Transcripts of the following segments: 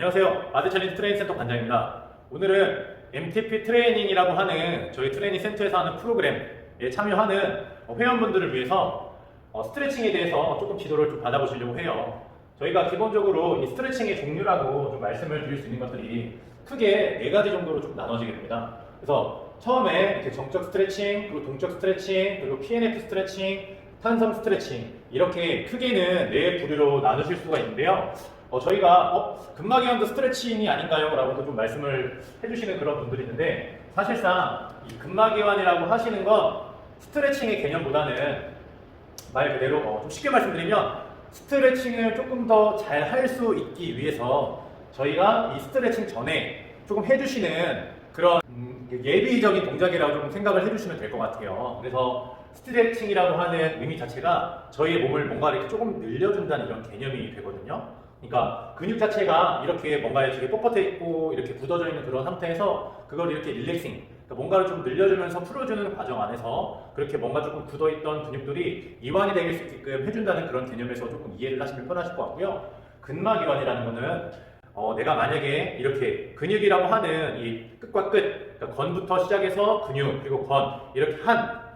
안녕하세요. 아드챌린지 트레이닝 센터 관장입니다. 오늘은 MTP 트레이닝이라고 하는 저희 트레이닝 센터에서 하는 프로그램에 참여하는 회원분들을 위해서 스트레칭에 대해서 조금 지도를 좀 받아보시려고 해요. 저희가 기본적으로 이 스트레칭의 종류라고 좀 말씀을 드릴 수 있는 것들이 크게 4가지 정도로 좀 나눠지게 됩니다. 그래서 처음에 이렇게 정적 스트레칭, 그리고 동적 스트레칭, 그리고 PNF 스트레칭, 탄성 스트레칭 이렇게 크게는 4부류로 나누실 수가 있는데요. 저희가 근막이완도 스트레칭이 아닌가요? 라고도 좀 말씀을 해주시는 그런 분들이 있는데, 사실상 이 근막이완이라고 하시는 건 스트레칭의 개념보다는 말 그대로 좀 쉽게 말씀드리면 스트레칭을 조금 더 잘 할 수 있기 위해서 저희가 이 스트레칭 전에 조금 해주시는 그런 예비적인 동작이라고 좀 생각을 해주시면 될 것 같아요. 그래서 스트레칭이라고 하는 의미 자체가 저희의 몸을 뭔가 이렇게 조금 늘려준다는 이런 개념이 되거든요. 그러니까 근육 자체가 이렇게 뭔가 이렇게 뻣뻣해 있고 이렇게 굳어져 있는 그런 상태에서 그걸 이렇게 릴렉싱, 그러니까 뭔가를 좀 늘려주면서 풀어주는 과정 안에서 그렇게 뭔가 조금 굳어있던 근육들이 이완이 될 수 있게끔 해준다는 그런 개념에서 조금 이해를 하시면 편하실 것 같고요. 근막 이완이라는 거는 내가 만약에 이렇게 근육이라고 하는 이 끝과 끝, 그러니까 건부터 시작해서 근육 그리고 건 이렇게 한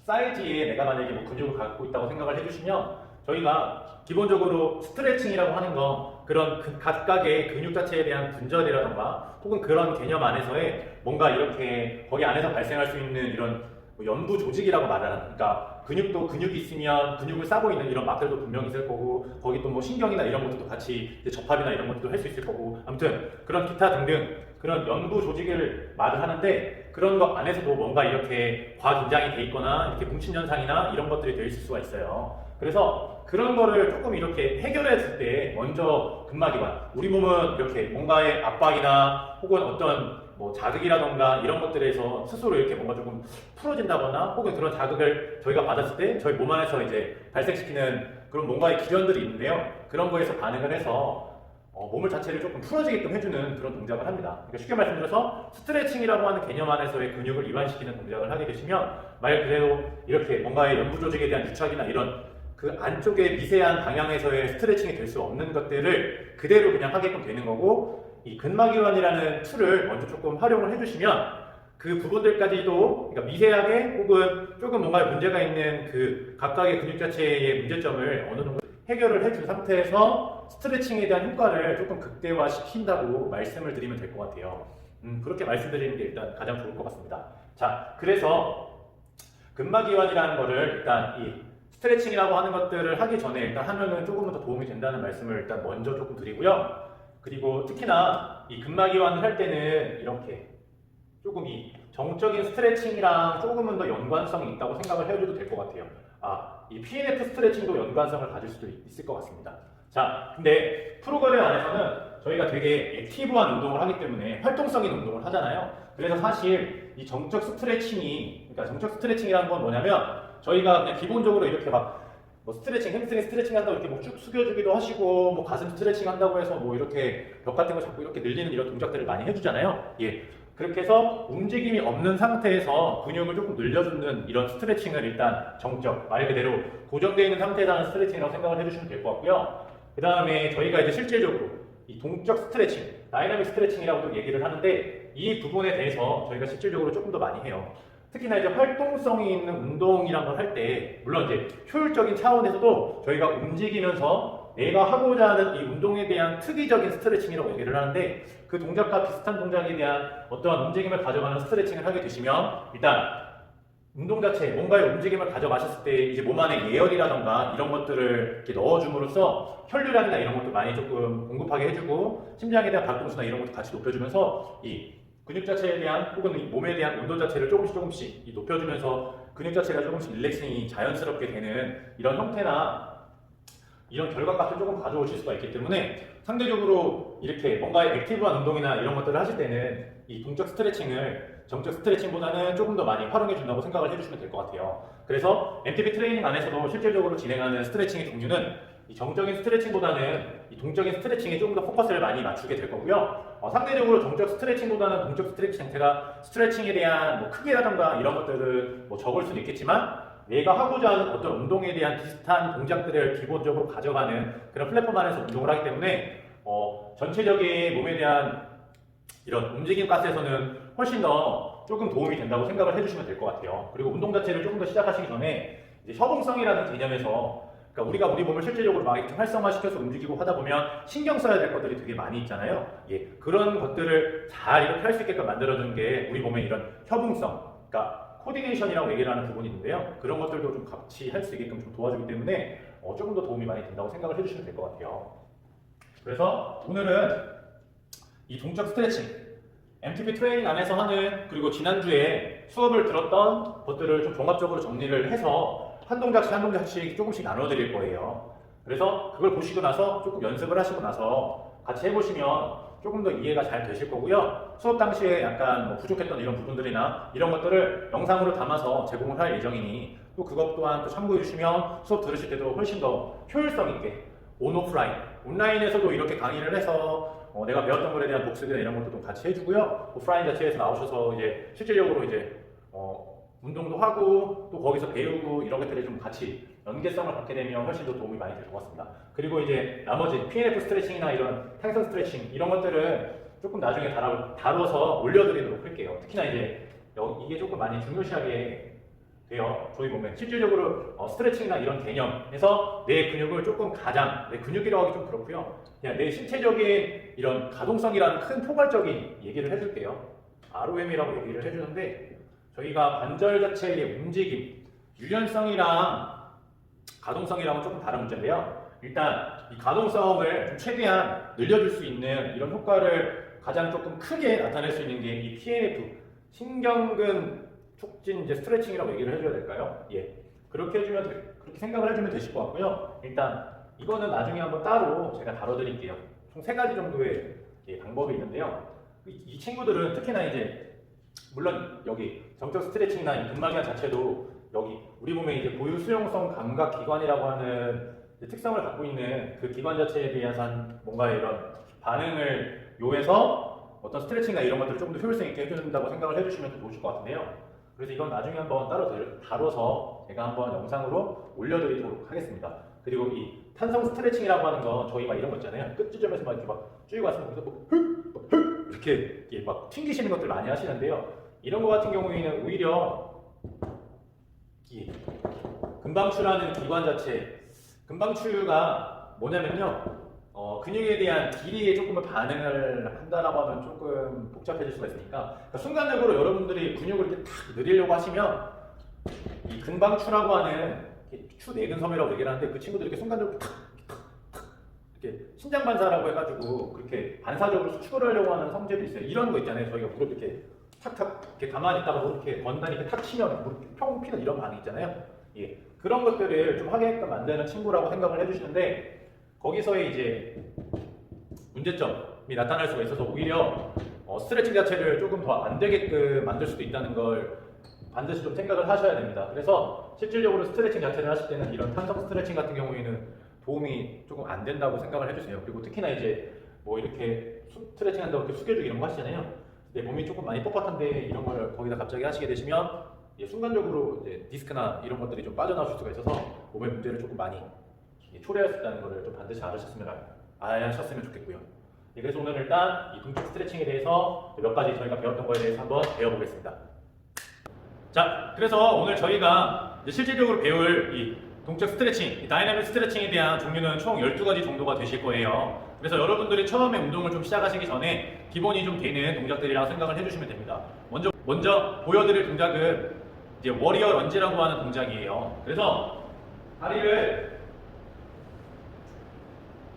사이즈에 내가 만약에 뭐 근육을 갖고 있다고 생각을 해주시면 저희가 기본적으로 스트레칭이라고 하는 건 그런 각각의 근육 자체에 대한 분절이라던가 혹은 그런 개념 안에서의 뭔가 이렇게 거기 안에서 발생할 수 있는 이런 뭐 연부 조직이라고 말하는, 그러니까 근육도 근육이 있으면 근육을 싸고 있는 이런 막들도 분명히 있을 거고 거기 또 뭐 신경이나 이런 것들도 같이 접합이나 이런 것들도 할 수 있을 거고 아무튼 그런 기타 등등 그런 연부 조직을 말을 하는데 그런 것 안에서도 뭔가 이렇게 과긴장이 돼 있거나 이렇게 뭉친 현상이나 이런 것들이 될 수가 있어요. 그래서 그런 거를 조금 이렇게 해결했을 때 먼저 근막이완, 우리 몸은 이렇게 뭔가의 압박이나 혹은 어떤 뭐 자극이라던가 이런 것들에서 스스로 이렇게 뭔가 조금 풀어진다거나 혹은 그런 자극을 저희가 받았을 때 저희 몸 안에서 이제 발생시키는 그런 뭔가의 기전들이 있는데요. 그런 거에서 반응을 해서 몸을 자체를 조금 풀어지게끔 해주는 그런 동작을 합니다. 그러니까 쉽게 말씀드려서 스트레칭이라고 하는 개념 안에서의 근육을 이완시키는 동작을 하게 되시면 말 그대로 이렇게 뭔가의 연부 조직에 대한 유착이나 이런 그 안쪽의 미세한 방향에서의 스트레칭이 될 수 없는 것들을 그대로 그냥 하게끔 되는 거고, 이 근막이완이라는 툴을 먼저 조금 활용을 해주시면 그 부분들까지도 그러니까 미세하게 혹은 조금 뭔가 문제가 있는 그 각각의 근육 자체의 문제점을 어느 정도 해결을 해준 상태에서 스트레칭에 대한 효과를 조금 극대화시킨다고 말씀을 드리면 될 것 같아요. 그렇게 말씀드리는 게 일단 가장 좋을 것 같습니다. 자, 그래서 근막이완이라는 거를 일단 이 스트레칭이라고 하는 것들을 하기 전에 일단 하면은 조금은 더 도움이 된다는 말씀을 일단 먼저 조금 드리고요. 그리고 특히나 이 근막이완을 할 때는 이렇게 조금 이 정적인 스트레칭이랑 조금은 더 연관성이 있다고 생각을 해줘도 될 것 같아요. 이 PNF 스트레칭도 연관성을 가질 수도 있을 것 같습니다. 자, 근데 프로그램 안에서는 저희가 되게 액티브한 운동을 하기 때문에 활동성 있는 운동을 하잖아요. 그래서 사실 이 정적 스트레칭이, 그러니까 정적 스트레칭이라는 건 뭐냐면 저희가 그냥 기본적으로 이렇게 막 뭐 스트레칭, 햄스트링 스트레칭 한다고 이렇게 뭐 쭉 숙여주기도 하시고 뭐 가슴 스트레칭 한다고 해서 뭐 이렇게 벽 같은 거 자꾸 이렇게 늘리는 이런 동작들을 많이 해주잖아요. 예. 그렇게 해서 움직임이 없는 상태에서 근육을 조금 늘려주는 이런 스트레칭을 일단 정적, 말 그대로 고정되어 있는 상태에서 하는 스트레칭이라고 생각을 해주시면 될 것 같고요. 그 다음에 저희가 이제 실질적으로 이 동적 스트레칭, 다이나믹 스트레칭이라고도 얘기를 하는데 이 부분에 대해서 저희가 실질적으로 조금 더 많이 해요. 특히나 이제 활동성이 있는 운동이란 걸 할 때 물론 이제 효율적인 차원에서도 저희가 움직이면서 내가 하고자 하는 이 운동에 대한 특이적인 스트레칭이라고 얘기를 하는데 그 동작과 비슷한 동작에 대한 어떠한 움직임을 가져가는 스트레칭을 하게 되시면 일단 운동 자체, 뭔가의 움직임을 가져가셨을 때 이제 몸 안에 예열이라던가 이런 것들을 이렇게 넣어줌으로써 혈류량이나 이런 것도 많이 조금 공급하게 해주고 심장에 대한 박동수나 이런 것도 같이 높여주면서 이 근육 자체에 대한 혹은 이 몸에 대한 온도 자체를 조금씩 높여주면서 근육 자체가 조금씩 릴렉싱이 자연스럽게 되는 이런 형태나 이런 결과값을 조금 가져오실 수가 있기 때문에 상대적으로 이렇게 뭔가의 액티브한 운동이나 이런 것들을 하실 때는 이 동적 스트레칭을 정적 스트레칭보다는 조금 더 많이 활용해 준다고 생각을 해주시면 될 것 같아요. 그래서 MTP 트레이닝 안에서도 실질적으로 진행하는 스트레칭의 종류는 이 정적인 스트레칭보다는 이 동적인 스트레칭에 조금 더 포커스를 많이 맞추게 될 거고요. 상대적으로 정적 스트레칭보다는 동적 스트레칭, 제가 스트레칭에 대한 뭐 크기라던가 이런 것들을 뭐 적을 수는 있겠지만 내가 하고자 하는 어떤 운동에 대한 비슷한 동작들을 기본적으로 가져가는 그런 플랫폼 안에서 운동을 하기 때문에 전체적인 몸에 대한 이런 움직임 가스에서는 훨씬 더 조금 도움이 된다고 생각을 해주시면 될 것 같아요. 그리고 운동 자체를 조금 더 시작하시기 전에 이제 협응성이라는 개념에서, 그러니까 우리가 우리 몸을 실질적으로 막 이렇게 활성화시켜서 움직이고 하다 보면 신경 써야 될 것들이 되게 많이 있잖아요. 예, 그런 것들을 잘 이렇게 할 수 있게끔 만들어주는 게 우리 몸의 이런 협응성, 그러니까 코디네이션이라고 얘기를 하는 부분이 있는데요. 그런 것들도 좀 같이 할 수 있게끔 좀 도와주기 때문에 조금 더 도움이 많이 된다고 생각을 해주시면 될 것 같아요. 그래서 오늘은 이 동적 스트레칭, MTP 트레이닝 안에서 하는, 그리고 지난주에 수업을 들었던 것들을 좀 종합적으로 정리를 해서 한 동작씩 한 동작씩 조금씩 나눠드릴 거예요. 그래서 그걸 보시고 나서 조금 연습을 하시고 나서 같이 해보시면 조금 더 이해가 잘 되실 거고요. 수업 당시에 약간 뭐 부족했던 이런 부분들이나 이런 것들을 영상으로 담아서 제공을 할 예정이니 또 그것 또한 또 참고해 주시면 수업 들으실 때도 훨씬 더 효율성 있게 온, 오프라인, 온라인에서도 이렇게 강의를 해서 내가 배웠던 것에 대한 복습이나 이런 것도 좀 같이 해주고요. 오프라인 자체에서 나오셔서 이제 실질적으로 이제 운동도 하고 또 거기서 배우고 이런 것들이 좀 같이 연계성을 갖게 되면 훨씬 더 도움이 많이 될 것 같습니다. 그리고 이제 나머지 PNF 스트레칭이나 이런 탄성 스트레칭 이런 것들은 조금 나중에 다뤄서 올려드리도록 할게요. 특히나 이제 이게 조금 많이 중요시하게 돼요. 저희 몸에 실질적으로 스트레칭이나 이런 개념에서 내 근육을 조금 가장, 내 근육이라고 하기 좀 그렇고요. 그냥 내 신체적인 이런 가동성이라는 큰 포괄적인 얘기를 해줄게요. ROM이라고 얘기를 해주는데 저희가 관절 자체의 움직임, 유연성이랑 가동성이랑은 조금 다른 문제인데요. 일단 이 가동성을 좀 최대한 늘려줄 수 있는 이런 효과를 가장 조금 크게 나타낼 수 있는 게 이 PNF, 신경근 촉진 이제 스트레칭이라고 얘기를 해줘야 될까요? 예, 그렇게 생각을 해주면 되실 것 같고요. 일단 이거는 나중에 한번 따로 제가 다뤄드릴게요. 총 3가지 정도의 방법이 있는데요. 이 친구들은 특히나 이제 물론 여기 정적 스트레칭이나 이 근막이완 자체도 여기 우리 몸의 이제 고유 수용성 감각 기관이라고 하는 특성을 갖고 있는 그 기관 자체에 대한 뭔가 이런 반응을 요해서 어떤 스트레칭이나 이런 것들을 조금 더 효율성 있게 해준다고 생각을 해주시면 더 좋으실 것 같은데요. 그래서 이건 나중에 한번 따로 다뤄서 제가 한번 영상으로 올려드리도록 하겠습니다. 그리고 이 탄성 스트레칭이라고 하는 건 저희 막 이런 거 있잖아요. 끝 지점에서 막 이렇게 막 쭉 와서 이렇게 막 튕기시는 것들 많이 하시는데요. 이런 거 같은 경우에는 오히려 이 근방추라는 기관 자체, 근방추가 뭐냐면요. 근육에 대한 길이에 조금은 반응을 한다라고 하면 조금 복잡해질 수가 있으니까, 그러니까 순간적으로 여러분들이 근육을 이렇게 탁 늘리려고 하시면 이 근방추라고 하는 추 내근섬이라고 얘기를 하는데 그 친구들이 이렇게 순간적으로 탁 이렇게 신장 반사라고 해가지고 그렇게 반사적으로 수축을 하려고 하는 성질이 있어요. 이런 거 있잖아요. 저희가 무릎 이렇게 탁탁 이렇게 가만히 있다가 무릎 이렇게 건단히 이렇게 탁 치면 무릎 평 피는 이런 반응 있잖아요. 예, 그런 것들을 좀 하게끔 만드는 친구라고 생각을 해주시는데, 거기서의 이제 문제점이 나타날 수가 있어서 오히려 스트레칭 자체를 조금 더 안 되게끔 만들 수도 있다는 걸 반드시 좀 생각을 하셔야 됩니다. 그래서 실질적으로 스트레칭 자체를 하실 때는 이런 탄성 스트레칭 같은 경우에는 도움이 조금 안 된다고 생각을 해주세요. 그리고 특히나 이제 뭐 이렇게 스트레칭 한다고 이렇게 숙여주기 이런 거 하시잖아요. 내 몸이 조금 많이 뻣뻣한데 이런 걸 거기다 갑자기 하시게 되시면 순간적으로 이제 디스크나 이런 것들이 좀 빠져나오실 수가 있어서 몸의 문제를 조금 많이 초래할 수 있다는 것을 좀 반드시 알아셨으면 좋겠고요. 그래서 오늘 일단 이 동적 스트레칭에 대해서 몇 가지 저희가 배웠던 거에 대해서 한번 배워보겠습니다. 자, 그래서 오늘 저희가 이제 실질적으로 배울 이 동적 스트레칭, 이 다이나믹 스트레칭에 대한 종류는 총 12가지 정도가 되실 거예요. 그래서 여러분들이 처음에 운동을 좀 시작하시기 전에 기본이 좀 되는 동작들이라고 생각을 해주시면 됩니다. 먼저 보여드릴 동작은 이제 워리어 런지라고 하는 동작이에요. 그래서 다리를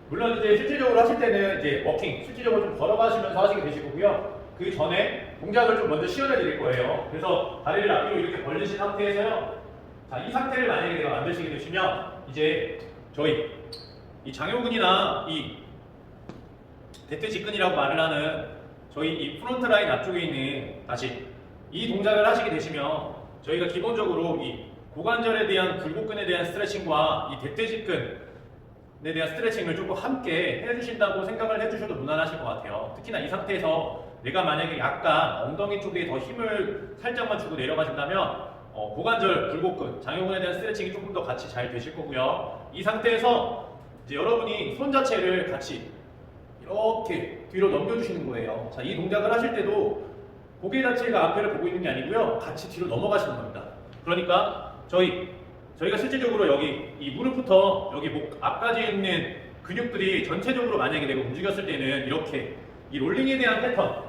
물론 이제 실질적으로 하실 때는 이제 워킹, 실질적으로 좀 걸어가시면서 하시게 되실 거고요. 그 전에 동작을 좀 먼저 시연해 드릴 거예요. 그래서 다리를 앞뒤로 이렇게 벌리신 상태에서요. 자, 이 상태를 만약에 내가 만드시게 되시면 이제 저희 이 장요근이나 이 대퇴직근이라고 말을 하는 저희 이 프론트 라인 앞쪽에 있는 다시 이 동작을 하시게 되시면 저희가 기본적으로 이 고관절에 대한 굴곡근에 대한 스트레칭과 이 대퇴직근 에 대한 스트레칭을 조금 함께 해주신다고 생각을 해주셔도 무난하실 것 같아요. 특히나 이 상태에서 내가 만약에 약간 엉덩이 쪽에 더 힘을 살짝만 주고 내려가신다면 고관절, 굴곡근, 장요근에 대한 스트레칭이 조금 더 같이 잘 되실 거고요. 이 상태에서 이제 여러분이 손 자체를 같이 이렇게 뒤로 넘겨주시는 거예요. 자, 이 동작을 하실 때도 고개 자체가 앞에를 보고 있는 게 아니고요. 같이 뒤로 넘어가시는 겁니다. 그러니까 저희가 실질적으로 여기 이 무릎부터 여기 목 앞까지 있는 근육들이 전체적으로 만약에 내가 움직였을 때는 이렇게 이 롤링에 대한 패턴,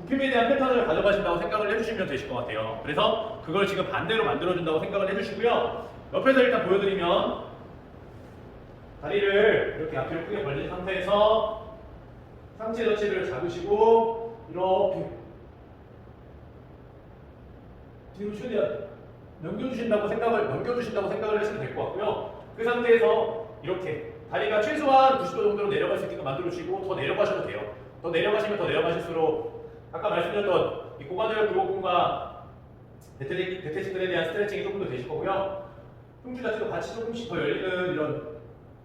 굽힘에 대한 패턴을 가져가신다고 생각을 해주시면 되실 것 같아요. 그래서 그걸 지금 반대로 만들어준다고 생각을 해주시고요. 옆에서 일단 보여드리면 다리를 이렇게 앞뒤로 크게 벌린 상태에서 상체 전체를 잡으시고 이렇게 뒤로 최대한 넘겨주신다고 생각을 하시면 될 것 같고요. 그 상태에서 이렇게 다리가 최소한 90도 정도로 내려갈 수 있게끔 만들어주시고 더 내려가셔도 돼요. 더 내려가시면 더 내려가실수록 아까 말씀드렸던 이 고관절 굴곡근과 대퇴직들에 대한 스트레칭이 조금 더 되실 거고요. 흉추 자체도 같이 조금씩 더 열리는 이런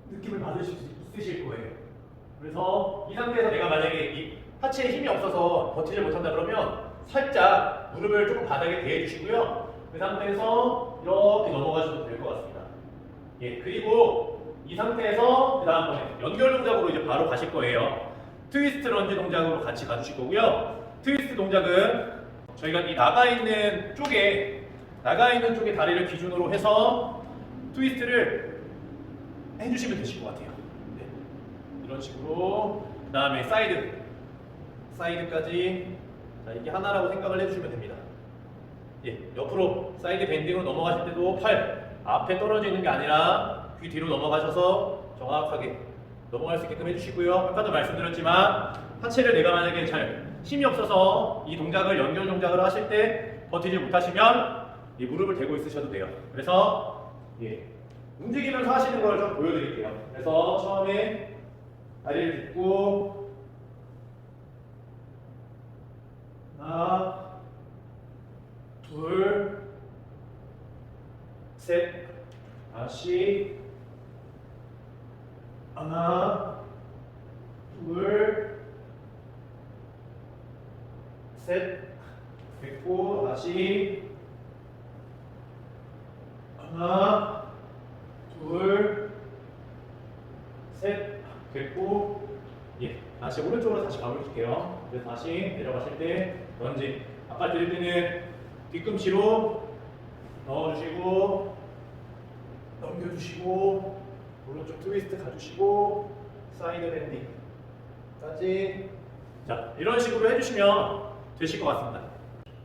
느낌을 받으실 수 있으실 거예요. 그래서 이 상태에서 내가 만약에 이 하체에 힘이 없어서 버티지 못한다 그러면 살짝 무릎을 조금 바닥에 대해주시고요. 그 상태에서 이렇게 넘어가셔도 될 것 같습니다. 예, 그리고 이 상태에서 그 다음번에 연결 동작으로 이제 바로 가실 거예요. 트위스트 런지 동작으로 같이 가주실 거고요. 트위스트 동작은 저희가 이 나가 있는 쪽에 다리를 기준으로 해서 트위스트를 해주시면 되실 것 같아요. 네. 이런 식으로 그 다음에 사이드까지 자, 이게 하나라고 생각을 해주시면 됩니다. 예, 옆으로 사이드 밴딩으로 넘어가실 때도 팔 앞에 떨어져 있는 게 아니라 귀 뒤로 넘어가셔서 정확하게 넘어갈 수 있게끔 해주시고요. 아까도 말씀드렸지만 하체를 내가 만약에 잘 힘이 없어서 이 동작을 연결 동작을 하실 때 버티지 못하시면 이 무릎을 대고 있으셔도 돼요. 그래서 예, 움직이면서 하시는 걸 좀 보여드릴게요. 그래서 처음에 다리를 딛고 하나, 둘, 셋, 다시 하나, 둘, 셋, 됐고 다시 하나, 둘, 셋, 됐고 예, 다시 오른쪽으로 다시 가볼게요. 그래서 다시 내려가실 때 런지 아까 드릴 때는 뒤꿈치로 넣어주시고 넘겨주시고 오른쪽 트위스트 가주시고 사이드 밴딩까지 자 이런 식으로 해주시면 되실 것 같습니다.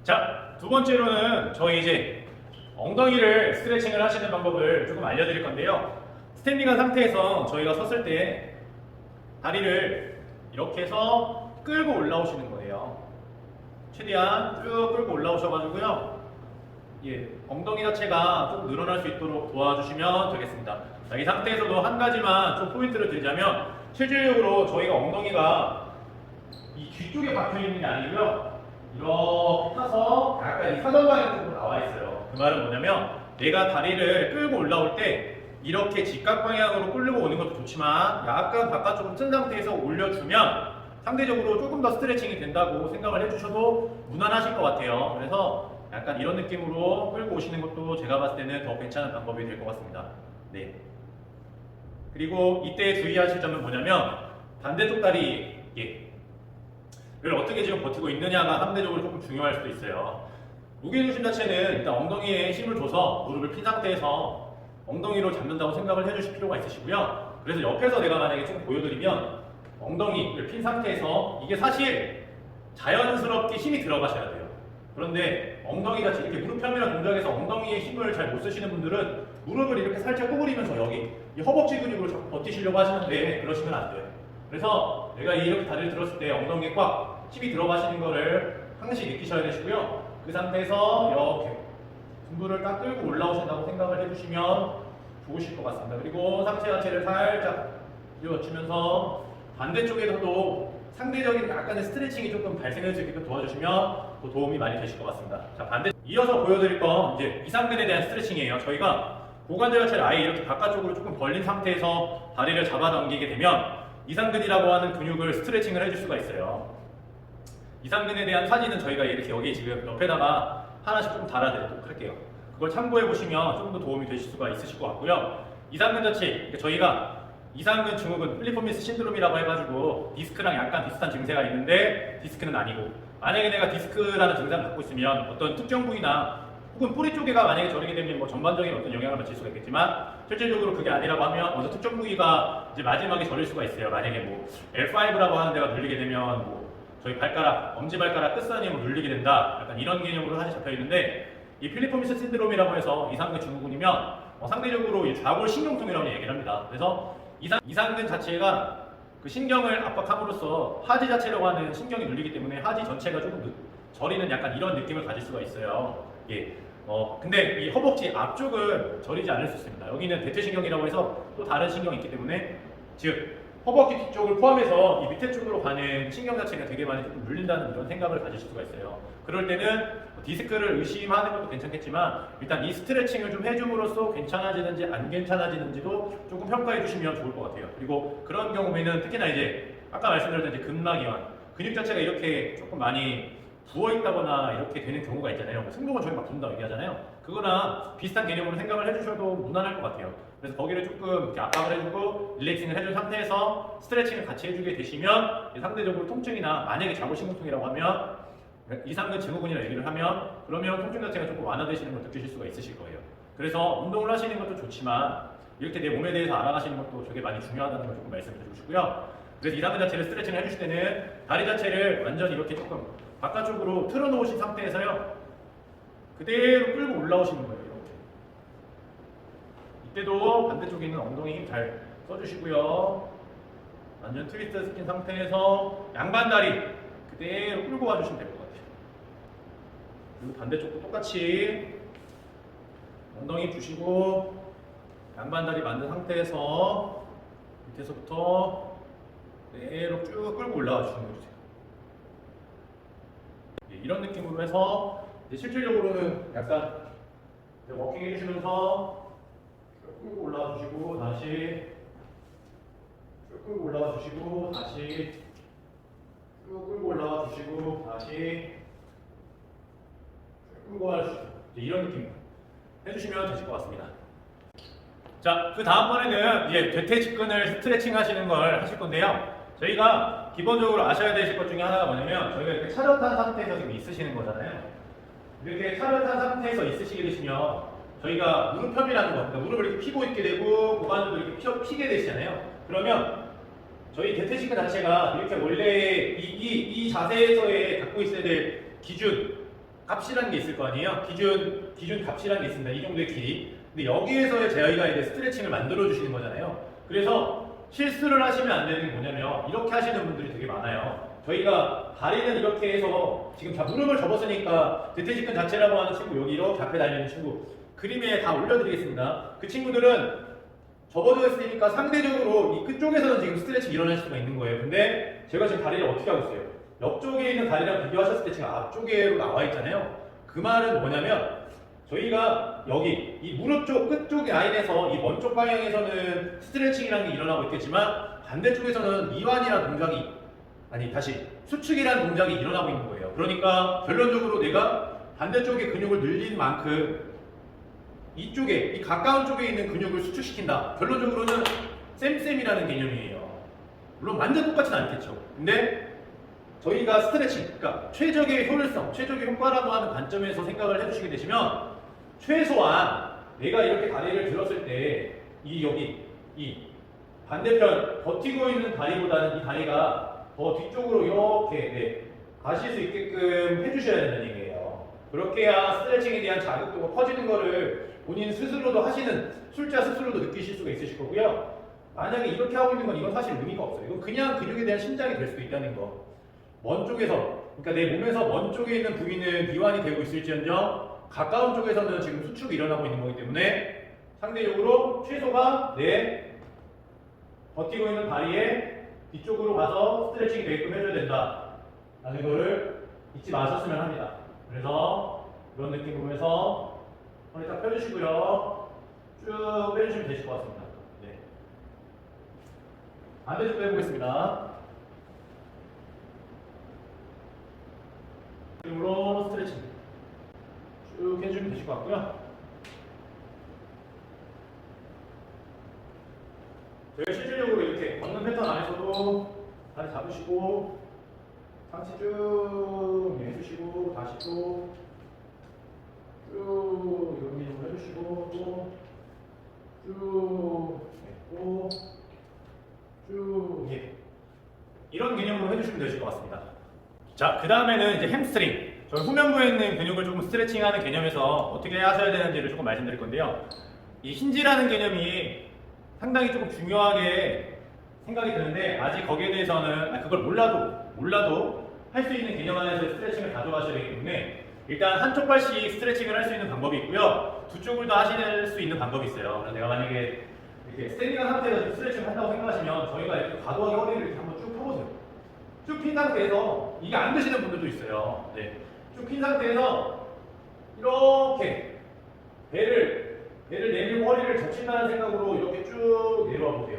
자, 두 번째로는 저희 이제 엉덩이를 스트레칭을 하시는 방법을 조금 알려드릴 건데요. 스탠딩한 상태에서 저희가 섰을 때 다리를 이렇게 해서 끌고 올라오시는 거예요. 최대한 쭉 끌고 올라오셔가지고요. 예, 엉덩이 자체가 좀 늘어날 수 있도록 도와주시면 되겠습니다. 자, 이 상태에서도 한 가지만 좀 포인트를 드리자면 실질적으로 저희가 엉덩이가 이 뒤쪽에 박혀 있는 게 아니고요. 이렇게 타서 약간 이 사선 방향 쪽으로 나와 있어요. 그 말은 뭐냐면 내가 다리를 끌고 올라올 때 이렇게 직각 방향으로 끌고 오는 것도 좋지만 약간 바깥쪽으로 튼 상태에서 올려주면 상대적으로 조금 더 스트레칭이 된다고 생각을 해주셔도 무난하실 것 같아요. 그래서 약간 이런 느낌으로 끌고 오시는 것도 제가 봤을 때는 더 괜찮은 방법이 될 것 같습니다. 네. 그리고 이때 주의하실 점은 뭐냐면 반대쪽 다리를 어떻게 지금 버티고 있느냐가 상대적으로 조금 중요할 수도 있어요. 무게중심 자체는 일단 엉덩이에 힘을 줘서 무릎을 핀 상태에서 엉덩이로 잡는다고 생각을 해주실 필요가 있으시고요. 그래서 옆에서 내가 만약에 좀 보여드리면 엉덩이를 핀 상태에서 이게 사실 자연스럽게 힘이 들어가셔야 돼요. 그런데 엉덩이 자체 이렇게 무릎 펴밀어 동작에서 엉덩이에 힘을 잘 못 쓰시는 분들은 무릎을 이렇게 살짝 구부리면서 여기 이 허벅지 근육으로 버티시려고 하시는데 그러시면 안 돼요. 그래서 내가 이렇게 다리를 들었을 때 엉덩이에 꽉 힘이 들어가시는 거를 항시 느끼셔야 되시고요. 그 상태에서 이렇게 등부를 딱 끌고 올라오신다고 생각을 해주시면 좋으실 것 같습니다. 그리고 상체 자체를 살짝 이어주면서 반대쪽에서도 상대적인 약간의 스트레칭이 조금 발생할 수 있게끔 도와주시면 또 도움이 많이 되실 것 같습니다. 자, 이어서 보여드릴 건 이제 이상근에 대한 스트레칭이에요. 저희가 고관절 자체를 아예 이렇게 바깥쪽으로 조금 벌린 상태에서 다리를 잡아당기게 되면 이상근이라고 하는 근육을 스트레칭을 해줄 수가 있어요. 이상근에 대한 사진은 저희가 이렇게 여기 지금 옆에다가 하나씩 좀 달아드리도록 할게요. 그걸 참고해 보시면 조금 더 도움이 되실 수가 있으실 것 같고요. 이상근 자체, 저희가 이상근 증후군 플리포미스 신드롬이라고 해가지고 디스크랑 약간 비슷한 증세가 있는데 디스크는 아니고, 만약에 내가 디스크라는 증상을 갖고 있으면 어떤 특정 부위나 혹은 뿌리 쪽에가 만약에 저리게 되면 뭐 전반적인 어떤 영향을 미칠 수가 있겠지만, 실질적으로 그게 아니라고 하면 어느 특정 부위가 이제 마지막에 저릴 수가 있어요. 만약에 뭐 L5라고 하는 데가 눌리게 되면 뭐 저희 발가락, 엄지발가락 끝선이 뭐 눌리게 된다, 약간 이런 개념으로 사실 잡혀 있는데, 이 필리포미스 신드롬이라고 해서 이상근 증후군이면 상대적으로 이 좌골 신경통이라고 얘기를 합니다. 그래서 이상근 자체가 그 신경을 압박함으로써 하지 자체라고 하는 신경이 눌리기 때문에 하지 전체가 조금 저리는 약간 이런 느낌을 가질 수가 있어요. 예. 근데 이 허벅지 앞쪽은 저리지 않을 수 있습니다. 여기는 대퇴신경이라고 해서 또 다른 신경이 있기 때문에, 즉 허벅지 뒤쪽을 포함해서 이 밑에 쪽으로 가는 신경 자체가 되게 많이 좀 눌린다는 이런 생각을 가질 수가 있어요. 그럴 때는 디스크를 의심하는 것도 괜찮겠지만, 일단 이 스트레칭을 좀 해줌으로써 괜찮아지는지 안 괜찮아지는지도 조금 평가해 주시면 좋을 것 같아요. 그리고 그런 경우에는 특히나 이제 아까 말씀드렸던 이제 근막이완, 근육 자체가 이렇게 조금 많이 부어있다거나 이렇게 되는 경우가 있잖아요. 승모근 저희 막 돈다고 얘기하잖아요. 그거랑 비슷한 개념으로 생각을 해주셔도 무난할 것 같아요. 그래서 거기를 조금 이렇게 압박을 해주고 릴렉싱을 해준 상태에서 스트레칭을 같이 해주게 되시면, 상대적으로 통증이나 만약에 좌골신경통이라고 하면, 이상근 증후군이라고 얘기를 하면, 그러면 통증 자체가 조금 완화되시는 걸 느끼실 수가 있으실 거예요. 그래서 운동을 하시는 것도 좋지만 이렇게 내 몸에 대해서 알아가시는 것도 되게 많이 중요하다는 걸 조금 말씀을 드리고 싶고요. 그래서 이상근 자체를 스트레칭을 해주실 때는 다리 자체를 완전히 이렇게 조금 바깥쪽으로 틀어놓으신 상태에서요, 그대로 끌고 올라오시는 거예요. 이렇게. 이때도 반대쪽에 있는 엉덩이 힘 잘 써주시고요. 완전 트위스트 시킨 상태에서 양반 다리 그대로 끌고 와주시면 될 것 같아요. 그리고 반대쪽도 똑같이 엉덩이 힘 주시고 양반 다리 만든 상태에서 밑에서부터 그대로 쭉 끌고 올라와 주시는 거죠. 이런 느낌으로 해서 실질적으로는 약간 워킹 해주시면서 쭉 끌고 올라와 주시고 다시 쭉 끌고 올라와 주시고 다시 쭉 끌고 올라와 주시고 다시 쭉 끌고 올라와 주시고, 이런 느낌 해주시면 되실 것 같습니다. 자, 그 다음번에는 이제 대퇴직근을 스트레칭 하시는 걸 하실 건데요. 저희가 기본적으로 아셔야 되실 것 중에 하나가 뭐냐면, 저희가 이렇게 차렷한 상태에서 지금 있으시는 거잖아요. 이렇게 차렷한 상태에서 있으시게 되시면 저희가 무릎협이라는 거, 그러니까 무릎을 이렇게 피고 있게 되고 고관절도 이렇게 피게 되시잖아요. 그러면 저희 대퇴직근 자체가 이렇게 원래 이 자세에서의 갖고 있어야 될 기준 값이라는 게 있을 거 아니에요. 기준 값이라는 게 있습니다. 이 정도의 길이. 근데 여기에서의 저희가 이제 스트레칭을 만들어 주시는 거잖아요. 그래서 실수를 하시면 안 되는 게 뭐냐면, 이렇게 하시는 분들이 되게 많아요. 저희가 다리는 이렇게 해서 지금 무릎을 접었으니까 대퇴직근 자체라고 하는 친구, 여기 이렇게 앞에 달리는 친구 그림에 다 올려드리겠습니다. 그 친구들은 접어져 있으니까 상대적으로 이 끝쪽에서는 지금 스트레칭이 일어날 수가 있는 거예요. 근데 제가 지금 다리를 어떻게 하고 있어요? 옆쪽에 있는 다리랑 비교하셨을 때 지금 앞쪽으로 나와 있잖아요. 그 말은 뭐냐면, 저희가 여기 이 무릎 쪽 끝쪽 라인에서 이 먼 쪽 방향에서는 스트레칭이라는 게 일어나고 있겠지만, 반대쪽에서는 이완이라는 동작이, 아니 다시 수축이라는 동작이 일어나고 있는 거예요. 그러니까 결론적으로 내가 반대쪽의 근육을 늘린 만큼 이쪽에, 이 가까운 쪽에 있는 근육을 수축시킨다. 결론적으로는 쌤쌤이라는 개념이에요. 물론 완전 똑같지는 않겠죠. 근데 저희가 스트레칭, 그러니까 최적의 효율성, 최적의 효과라고 하는 관점에서 생각을 해주시게 되시면, 최소한 내가 이렇게 다리를 들었을 때 이 반대편 버티고 있는 다리보다는 이 다리가 더 뒤쪽으로 이렇게 가실 수 있게끔 해주셔야 된다는 얘기예요. 그렇게 해야 스트레칭에 대한 자극도가 커지는 거를 본인 스스로도 하시는, 술자 스스로도 느끼실 수가 있으실 거고요. 만약에 이렇게 하고 있는 건 이건 사실 의미가 없어요. 이건 그냥 근육에 대한 신장이 될 수도 있다는 거. 먼 쪽에서, 그러니까 내 몸에서 먼 쪽에 있는 부위는 이완이 되고 있을지언정 가까운 쪽에서는 지금 수축이 일어나고 있는 거기 때문에 상대적으로 최소가 내 버티고 있는 다리에 뒤쪽으로 가서 스트레칭이 되게끔 해줘야 된다 라는 거를 잊지 마셨으면 합니다. 그래서 이런 느낌으로 해서 허리 딱 펴주시고요. 쭉 빼주시면 되실 것 같습니다. 네. 반대쪽도 해보겠습니다. 으로 스트레칭 쭉 해주면 되실 것 같고요. 저희가 실질적으로 이렇게 걷는 패턴 안에서도 다리 잡으시고 상체 쭉 해주시고 다시 또 쭉 이런 기능을 해주시고 또 쭉 했고 쭉 이런 개념으로 해주시면 되실 것 같습니다. 자, 그 다음에는 이제 햄스트링. 저희 후면부에 있는 근육을 조금 스트레칭하는 개념에서 어떻게 하셔야 되는지를 조금 말씀드릴 건데요. 이 힌지라는 개념이 상당히 조금 중요하게 생각이 드는데 아직 거기에 대해서는 그걸 몰라도 할 수 있는 개념 안에서 스트레칭을 가져가셔야 되기 때문에 일단 한쪽 발씩 스트레칭을 할 수 있는 방법이 있고요. 두 쪽을 다 하실 수 있는 방법이 있어요. 그래서 내가 만약에 이렇게 스탠딩한 상태에서 스트레칭을 한다고 생각하시면 저희가 이렇게 과도하게 허리를 이렇게 한번 쭉 펴보세요. 쭉 핀 상태에서 이게 안 되시는 분들도 있어요. 네. 쭉 핀 상태에서 이렇게 배를 내밀고 허리를 젖힌다는 생각으로 이렇게 쭉 내려와 보세요.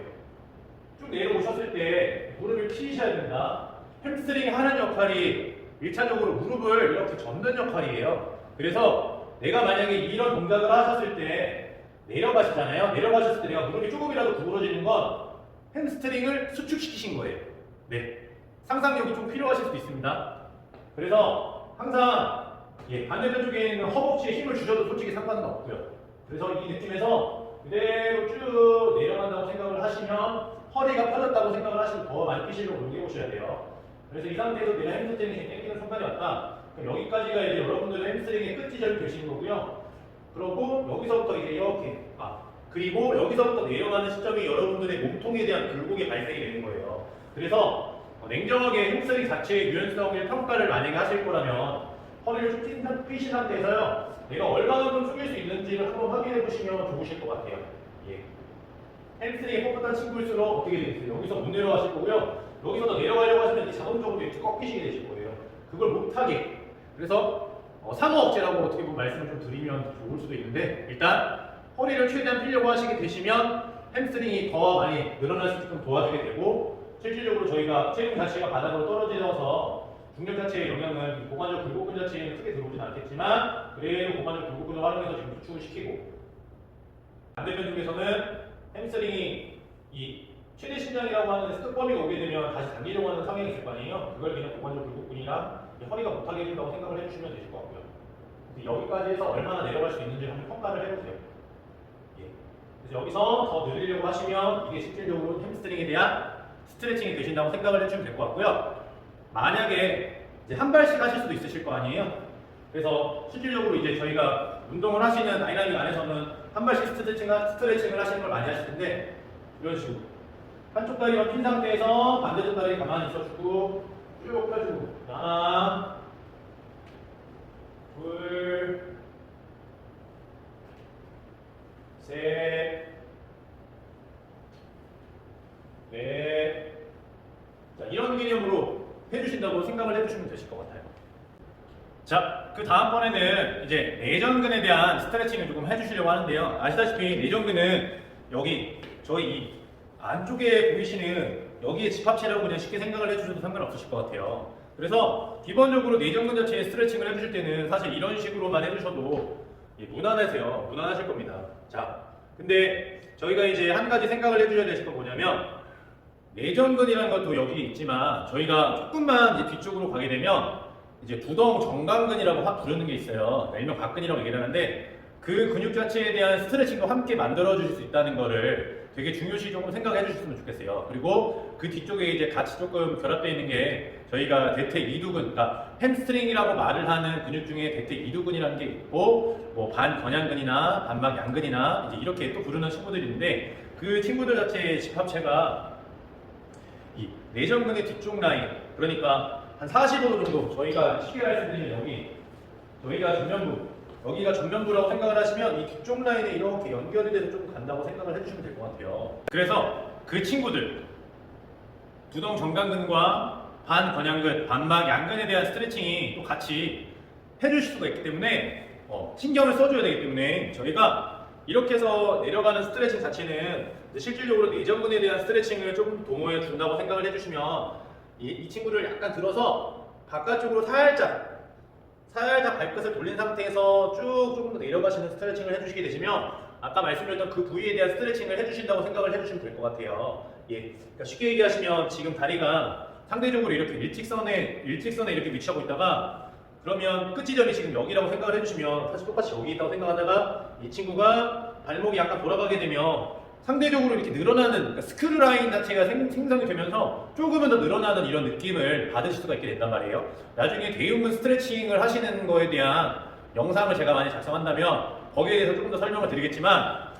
쭉 내려오셨을 때 무릎을 펴셔야 된다. 햄스트링이 하는 역할이 1차적으로 무릎을 이렇게 젓는 역할이에요. 그래서 내가 만약에 이런 동작을 하셨을 때 내려가시잖아요. 내려가셨을 때 내가 무릎이 조금이라도 구부러지는 건 햄스트링을 수축시키신 거예요. 네. 상상력이 좀 필요하실 수도 있습니다. 그래서 항상 반대편 쪽에 있는 허벅지에 힘을 주셔도 솔직히 상관은 없고요. 그래서 이 느낌에서 그대로 쭉 내려간다고 생각을 하시면 허리가 펴졌다고 생각을 하시면 더 많이 피시려고 노력해보셔야 돼요. 그래서 이 상태에서 내가 햄스트링이 땡기는 순간이 왔다. 그럼 여기까지가 이제 여러분들의 햄스트링의 끝 지점이 되시는 거고요. 그리고 여기서부터 이제 이렇게 그리고 여기서부터 내려가는 시점이 여러분들의 몸통에 대한 굴곡이 발생이 되는 거예요. 그래서 냉정하게 햄스트링 자체의 유연성을 평가를 만약에 하실 거라면 허리를 쭉 펴신 상태에서요. 내가 얼마만큼 숙일 수 있는지를 한번 확인해 보시면 좋으실 것 같아요. 햄스트링이 뻣뻣한 친구일수록 어떻게 되겠어요? 여기서 못 내려가실 거고요. 여기서 더 내려가려고 하시면 자동적으로 이렇게 꺾이시게 되실 거예요. 그걸 못하게. 그래서 상호업체라고 어떻게 보면 말씀을 좀 드리면 좋을 수도 있는데 일단 허리를 최대한 펴려고 하시게 되시면 햄스트링이 더 많이 늘어날 수 있게끔 도와주게 되고 실질적으로 저희가 체중 자체가 바닥으로 떨어져서 중력 자체의 영향은 고관절 굴곡근 자체에는 크게 들어오진 않겠지만 그래도 고관절 굴곡근을 활용해서 지금 수축을 시키고 반대편 중에서는 햄스트링이 이 최대 신장이라고 하는 스톱 범위가 오게 되면 다시 당기려고 하는 성향이 있을 거 아니에요. 그걸 그냥 고관절 굴곡근이랑 허리가 못하게 해준다고 생각을 해주시면 되실 것 같고요. 여기까지 해서 얼마나 내려갈 수 있는지 한번 평가를 해보세요. 그래서 여기서 더 늘리려고 하시면 이게 실질적으로 햄스트링에 대한 스트레칭이 되신다고 생각을 해주시면 될 것 같고요. 만약에 이제 한 발씩 하실 수도 있으실 거 아니에요. 그래서 실질적으로 이제 저희가 운동을 하시는 다이나믹 안에서는 한 발씩 스트레칭을 하시는 걸 많이 하실 텐데 이런 식으로 한쪽 다리만 핀 상태에서 반대쪽 다리 가만히 있어주고 쭉 펴주고 하나 둘 셋 넷 자, 이런 개념으로 해주신다고 생각을 해주시면 되실 것 같아요. 자, 그 다음번에는 이제 내전근에 대한 스트레칭을 조금 해주시려고 하는데요. 아시다시피 내전근은 여기 저희 이 안쪽에 보이시는 여기에 집합체라고 그냥 쉽게 생각을 해주셔도 상관없으실 것 같아요. 그래서 기본적으로 내전근 자체의 스트레칭을 해주실 때는 사실 이런 식으로만 해주셔도 무난하세요. 무난하실 겁니다. 자, 근데 저희가 이제 한 가지 생각을 해주셔야 되실 건 뭐냐면 내전근이라는 것도 여기 있지만 저희가 조금만 이제 뒤쪽으로 가게 되면 이제 부동 정강근이라고 확 부르는 게 있어요. 일명 박근이라고 얘기를 하는데 그 근육 자체에 대한 스트레칭도 함께 만들어 주실 수 있다는 거를 되게 중요시 조금 생각해 주셨으면 좋겠어요. 그리고 그 뒤쪽에 이제 같이 조금 결합되어 있는 게 저희가 대퇴 이두근, 그러니까 햄스트링이라고 말을 하는 근육 중에 대퇴 이두근이라는 게 있고 뭐 반건양근이나 반막양근이나 이제 이렇게 또 부르는 친구들이 있는데 그 친구들 자체의 집합체가 이 내전근의 뒤쪽 라인, 그러니까 한 45도 정도 저희가 쉽게 말씀드리면 여기가 전면부라고 생각을 하시면 이 뒤쪽 라인에 이렇게 연결이 돼서 좀 간다고 생각을 해주시면 될 것 같아요. 그래서 그 친구들 두동 정강근과 반건양근, 반막양근에 대한 스트레칭이 또 같이 해주실 수가 있기 때문에 신경을 써줘야 되기 때문에 저희가 이렇게 해서 내려가는 스트레칭 자체는 실질적으로 내전근에 대한 스트레칭을 좀 도모해 준다고 생각을 해주시면 이 친구를 약간 들어서 바깥쪽으로 살짝 발끝을 돌린 상태에서 쭉 조금 더 내려가시는 스트레칭을 해주시게 되시면 아까 말씀드렸던 그 부위에 대한 스트레칭을 해주신다고 생각을 해주시면 될 것 같아요. 예, 그러니까 쉽게 얘기하시면 지금 다리가 상대적으로 이렇게 일직선에 이렇게 위치하고 있다가 그러면 끝 지점이 지금 여기라고 생각을 해주시면 사실 똑같이 여기 있다고 생각하다가 이 친구가 발목이 약간 돌아가게 되면 상대적으로 이렇게 늘어나는 그러니까 스크류 라인 자체가 생성이 되면서 조금은 더 늘어나는 이런 느낌을 받으실 수가 있게 된단 말이에요. 나중에 대흉근 스트레칭을 하시는 거에 대한 영상을 제가 많이 작성한다면 거기에 대해서 조금 더 설명을 드리겠지만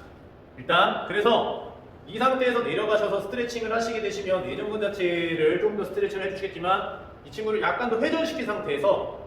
일단 그래서 이 상태에서 내려가셔서 스트레칭을 하시게 되시면 내전근 자체를 조금 더 스트레칭을 해주시겠지만 이 친구를 약간 더 회전시킨 상태에서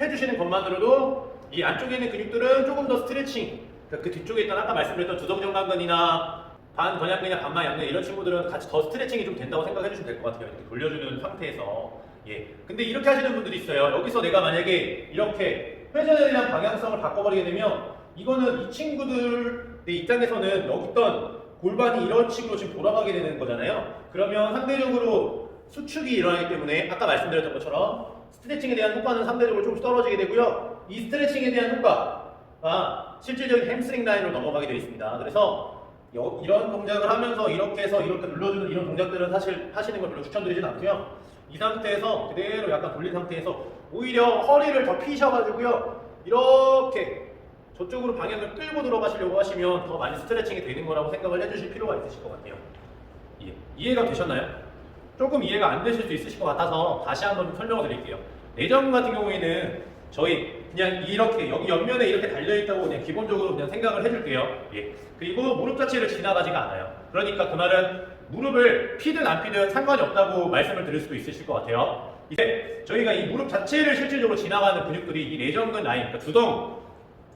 해주시는 것만으로도 이 안쪽에 있는 근육들은 조금 더 스트레칭 그러니까 그 뒤쪽에 있던 아까 말씀드렸던 두동정강근이나 반건양근이나 반마양근 이런 친구들은 같이 더 스트레칭이 좀 된다고 생각해 주시면 될 것 같아요. 이렇게 돌려주는 상태에서. 예. 근데 이렇게 하시는 분들이 있어요. 여기서 내가 만약에 이렇게 회전에 대한 방향성을 바꿔버리게 되면 이거는 이 친구들의 입장에서는 여기 있던 골반이 이런 식으로 지금 돌아가게 되는 거잖아요. 그러면 상대적으로 수축이 일어나기 때문에 아까 말씀드렸던 것처럼 스트레칭에 대한 효과는 상대적으로 좀 떨어지게 되고요. 이 스트레칭에 대한 효과가 실질적인 햄스트링 라인으로 넘어가게 되어 있습니다. 그래서 이런 동작을 하면서 이렇게 해서 이렇게 눌러주는 이런 동작들은 사실 하시는 걸 별로 추천드리진 않고요. 이 상태에서 그대로 약간 돌린 상태에서 오히려 허리를 더 피셔가지고요. 이렇게 저쪽으로 방향을 끌고 들어가시려고 하시면 더 많이 스트레칭이 되는 거라고 생각을 해주실 필요가 있으실 것 같아요. 예. 이해가 되셨나요? 조금 이해가 안 되실 수 있으실 것 같아서 다시 한번 설명을 드릴게요. 내전 같은 경우에는 저희 그냥 이렇게 여기 옆면에 이렇게 달려있다고 그냥 기본적으로 그냥 생각을 해줄게요. 예. 그리고 무릎 자체를 지나가지가 않아요. 그러니까 그 말은 무릎을 피든 안 피든 상관이 없다고 말씀을 드릴 수도 있으실 것 같아요. 이제 저희가 이 무릎 자체를 실질적으로 지나가는 근육들이 이 내전근 라인, 그러니까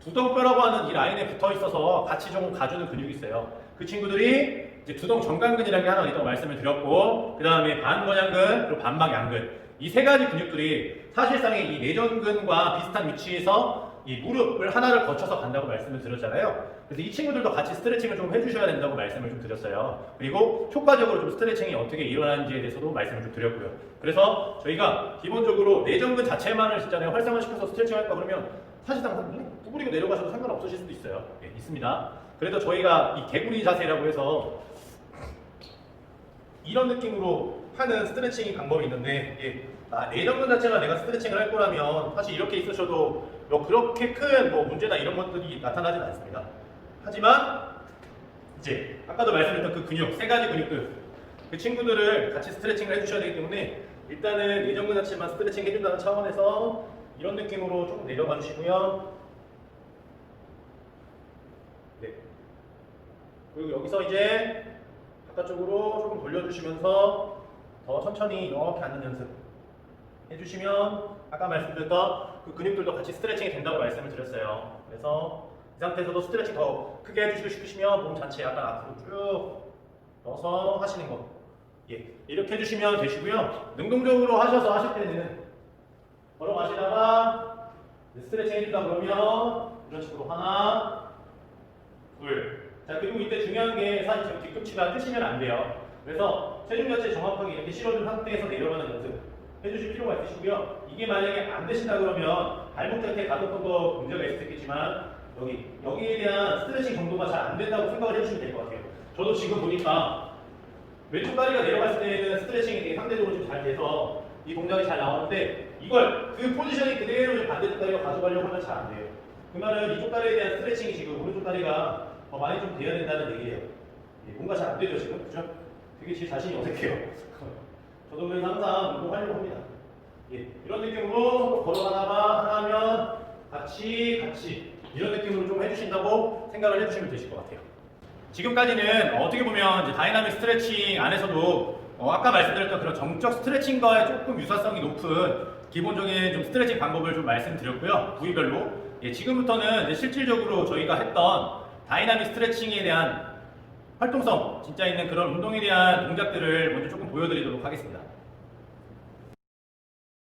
두덩뼈라고 하는 이 라인에 붙어 있어서 같이 좀 가주는 근육이 있어요. 그 친구들이 이제 두덩 정강근이라는 게 하나 있다고 말씀을 드렸고, 그 다음에 반건양근, 그리고 반막양근. 이 세 가지 근육들이 사실상의 이 내전근과 비슷한 위치에서 이 무릎을 하나를 거쳐서 간다고 말씀을 드렸잖아요. 그래서 이 친구들도 같이 스트레칭을 좀 해주셔야 된다고 말씀을 좀 드렸어요. 그리고 효과적으로 좀 스트레칭이 어떻게 일어나는지에 대해서도 말씀을 좀 드렸고요. 그래서 저희가 기본적으로 내전근 자체만을 진짜 내가 활성화시켜서 스트레칭 할까 그러면 사실상 구부리고 내려가셔도 상관없으실 수도 있어요. 예, 있습니다. 그래도 저희가 이 개구리 자세라고 해서 이런 느낌으로 하는 스트레칭 방법이 있는데 예, 내전근 자체가 내가 스트레칭을 할 거라면 사실 이렇게 있으셔도 그렇게 큰 문제나 이런 것들이 나타나진 않습니다. 하지만 이제 아까도 말씀드렸던 그 근육, 세 가지 근육들 그 친구들을 같이 스트레칭을 해주셔야 되기 때문에 일단은 내전근 자체만 스트레칭 해준다는 차원에서 이런 느낌으로 조금 내려가 주시고요. 네. 그리고 여기서 이제 바깥쪽으로 조금 돌려주시면서 더 천천히 이렇게 앉는 연습 해주시면 아까 말씀드렸던 그 근육들도 같이 스트레칭이 된다고 말씀을 드렸어요. 그래서 이 상태에서도 스트레칭 더 크게 해주시고 싶으시면 몸 전체 약간 앞으로 쭉 넣어서 하시는 거. 예, 이렇게 해주시면 되시고요. 능동적으로 하셔서 하실 때는 걸어가시다가 스트레칭 해준다 그러면 이런 식으로 하나, 둘. 자, 그리고 이때 중요한 게 사실 지금 뒤꿈치가 뜨시면 안 돼요. 그래서 체중 자체 정확하게 이렇게 실어준 상태에서 내려가는 연습 해주실 필요가 있으시고요. 이게 만약에 안 되신다 그러면 발목 자체에 가볍던 거 문제가 있을 수 있겠지만 여기에 대한 스트레칭 정도가 잘 안 된다고 생각을 해주시면 될 것 같아요. 저도 지금 보니까 왼쪽 다리가 내려갔을 때는 스트레칭이 되게 상대적으로 좀 잘 돼서 이 동작이 잘 나오는데 이걸 그 포지션이 그대로 좀 반대쪽 다리가 가져가려고 하면 잘 안 돼요. 그 말은 이쪽 다리에 대한 스트레칭이 지금 오른쪽 다리가 더 많이 좀 돼야 된다는 얘기예요. 뭔가 잘 안 되죠 지금, 그죠? 되게 제 자신이 어색해요. 저도 그래서 항상 운동하려고 합니다. 예, 이런 느낌으로 걸어가다가 하나면 같이 이런 느낌으로 좀 해주신다고 생각을 해주시면 되실 것 같아요. 지금까지는 어떻게 보면 이제 다이나믹 스트레칭 안에서도 아까 말씀드렸던 그런 정적 스트레칭과의 조금 유사성이 높은 기본적인 좀 스트레칭 방법을 좀 말씀드렸고요. 부위별로. 예, 지금부터는 이제 실질적으로 저희가 했던 다이나믹 스트레칭에 대한 활동성 진짜 있는 그런 운동에 대한 동작들을 먼저 조금 보여드리도록 하겠습니다.